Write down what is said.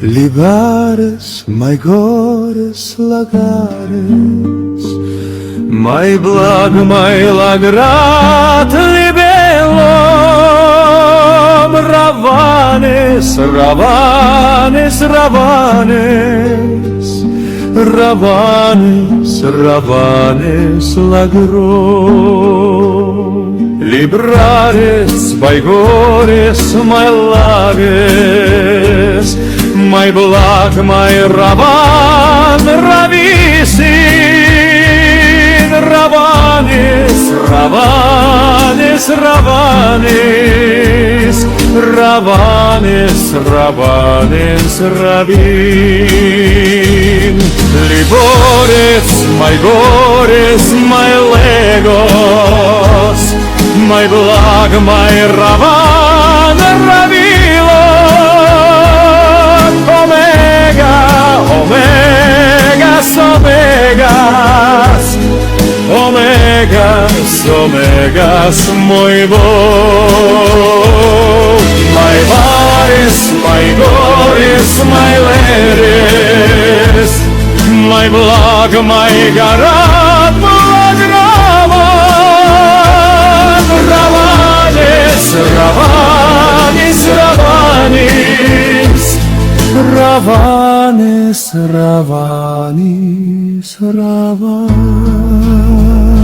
Libares, mai gores lagares, mai blag, mai lagrat libellum, ravanes, ravanes, ravanes, ravanes, ravanes lagrom. Librares, mai gores, mai lages, mai blag, mai ravan, ravisin, ravanes, ravanes, ravanes, ravanes, ravanes, ravin. Libores, mai gores, mai legos, mai blag, mai ravan, ravilo. Omegas, omegas, omegas, omegas, moi bom. Mai vares, mai gores, mai leres, mai blag, mai garat, blag ravan, ravanes, ravanes, ravanes, ravanes, ravanes, ravanes.